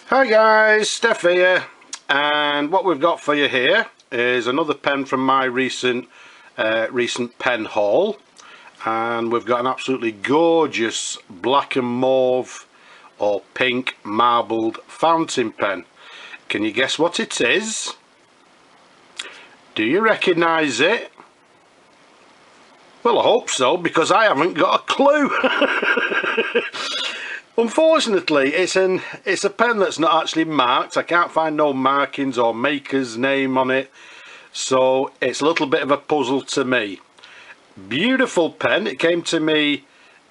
Hi guys, Steph here, and what we've got for you here is another pen from my recent pen haul, and we've got an absolutely gorgeous black and mauve or pink marbled fountain pen. Can you guess what it is? Do you recognise it? Well, I hope so, because I haven't got a clue. Unfortunately, it's a pen that's not actually marked. I can't find no markings or maker's name on it, so it's a little bit of a puzzle to me. Beautiful pen. It came to me,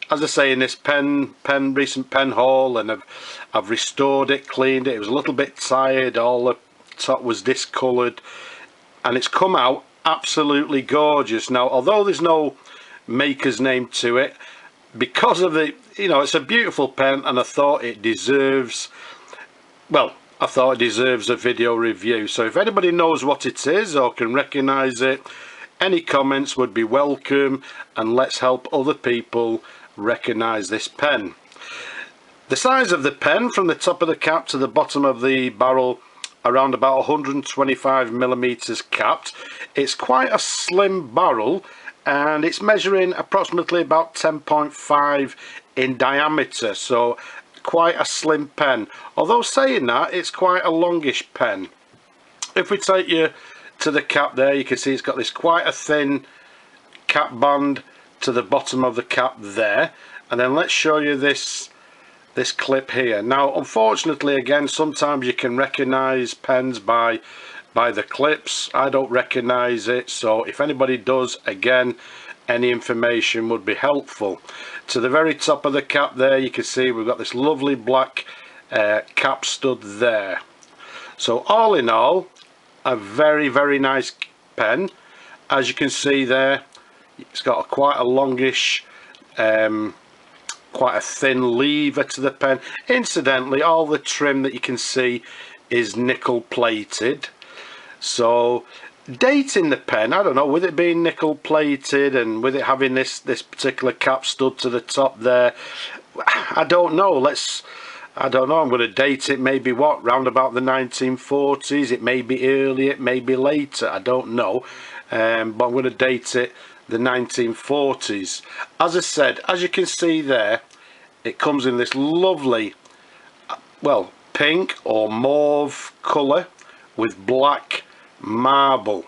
as I say, in this recent pen haul, and I've restored it, cleaned it. It was a little bit tired. All the top was discoloured, and it's come out absolutely gorgeous. Now, although there's no maker's name to it, because of the, it's a beautiful pen, and I thought it deserves, a video review. So if anybody knows what it is or can recognise it, any comments would be welcome, and let's help other people recognise this pen. The size of the pen, from the top of the cap to the bottom of the barrel, around about 125mm capped. It's quite a slim barrel, and it's measuring approximately about 10.5 in diameter, so quite a slim pen. Although saying that, it's quite a longish pen. If we take you to the cap there, you can see it's got this quite a thin cap band to the bottom of the cap there, and then let's show you this clip here. Now, unfortunately, again, sometimes you can recognize pens by the clips. I don't recognize it, so if anybody does, again, any information would be helpful. To the very top of the cap there, you can see we've got this lovely black cap stud there. So all in all, a very, very nice pen. As you can see there, it's got quite a longish, quite a thin lever to the pen. Incidentally, all the trim that you can see is nickel plated. So dating the pen, I don't know, with it being nickel plated and with it having this particular cap stud to the top there, I don't know. I'm going to date it maybe round about the 1940s. It may be earlier, it may be later, I don't know, but I'm going to date it the 1940s. As I said, as you can see there, it comes in this lovely, well, pink or mauve colour with black marble.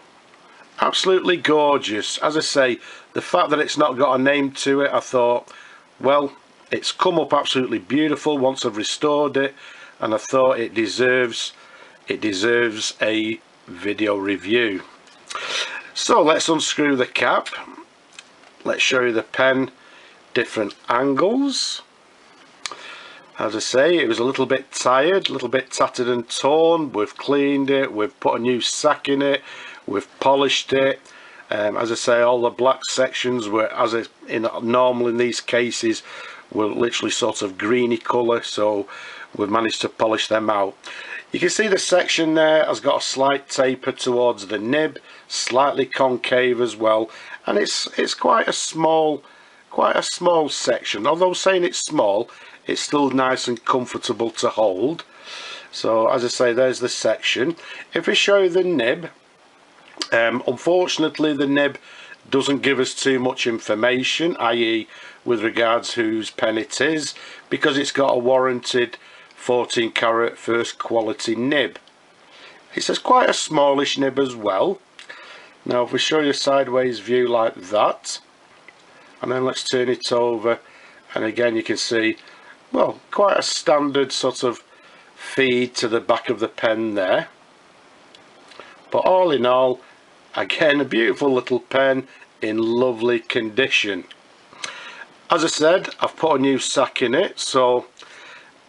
Absolutely gorgeous. As I say, the fact that it's not got a name to it, I thought, well, it's come up absolutely beautiful once I've restored it, and I thought it deserves a video review. So let's unscrew the cap. Let's show you the pen, different angles. As I say, it was a little bit tired, a little bit tattered and torn. We've cleaned it, we've put a new sack in it, we've polished it. As I say, all the black sections were, normal in these cases, were literally sort of greeny colour, so we've managed to polish them out. You can see the section there has got a slight taper towards the nib, slightly concave as well, and it's quite a small section. Although saying it's small, it's still nice and comfortable to hold. So as I say, there's the section. If we show you the nib, unfortunately the nib doesn't give us too much information, i.e. with regards whose pen it is, because it's got a warranted 14 karat first quality nib. It says quite a smallish nib as well. Now if we show you a sideways view like that, and then let's turn it over, and again you can see, well, quite a standard sort of feed to the back of the pen there. But all in all, again, a beautiful little pen in lovely condition. As I said, I've put a new sack in it, so,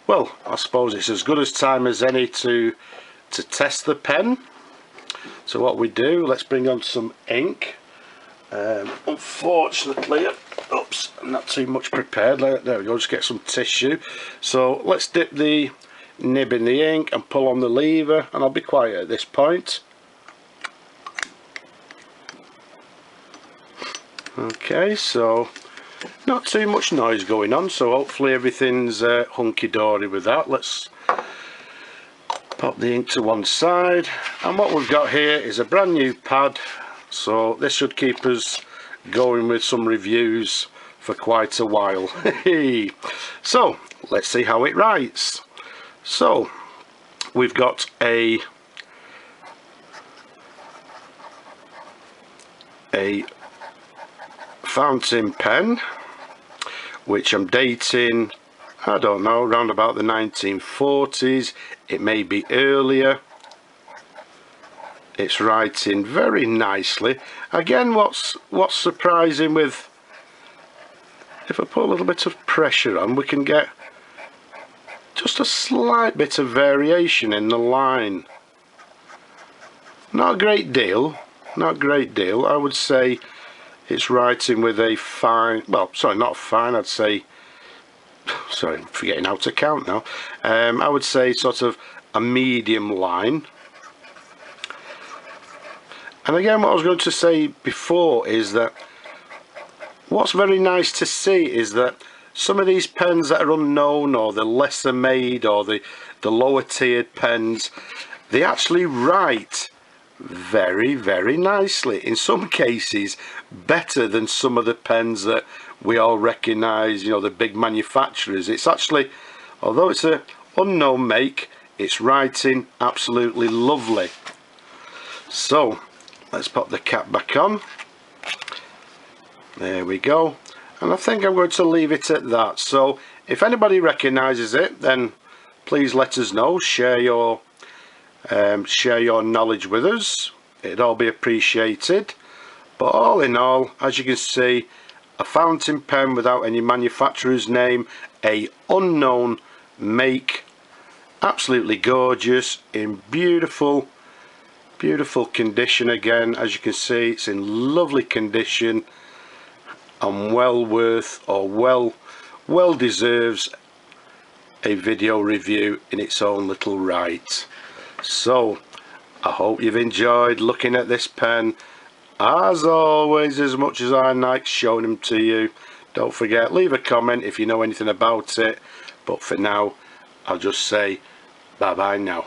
well, I suppose it's as good as time as any to test the pen. So what we do, let's bring on some ink. Unfortunately, oops, I'm not too much prepared. There we go, just get some tissue. So let's dip the nib in the ink and pull on the lever, and I'll be quiet at this point. Okay, so not too much noise going on, so hopefully everything's hunky-dory with that. Let's Pop the ink to one side, and what we've got here is a brand new pad, so this should keep us going with some reviews for quite a while. So let's see how it writes. So we've got a fountain pen, which I'm dating, I don't know, around about the 1940s. It may be earlier. It's writing very nicely. Again, what's surprising with, if I put a little bit of pressure on, we can get just a slight bit of variation in the line. Not a great deal, not a great deal. I would say it's writing with a fine, well, sorry, not fine, I'd say, sorry, I'm forgetting how to count now. I would say sort of a medium line. And again, what I was going to say before is that what's very nice to see is that some of these pens that are unknown, or the lesser made, or the lower tiered pens, they actually write very, very nicely. In some cases better than some of the pens that we all recognise, you know, the big manufacturers. It's actually, although it's a unknown make, it's writing absolutely lovely. So let's pop the cap back on. There we go. And I think I'm going to leave it at that. So if anybody recognises it, then please let us know. Share your knowledge with us. It'd all be appreciated. But all in all, as you can see, a fountain pen without any manufacturer's name, a unknown make, absolutely gorgeous, in beautiful condition. Again, as you can see, it's in lovely condition and well worth, or well deserves a video review in its own little right. So I hope you've enjoyed looking at this pen. As always, as much as I like showing them to you, don't forget, leave a comment if you know anything about it. But for now, I'll just say bye bye now.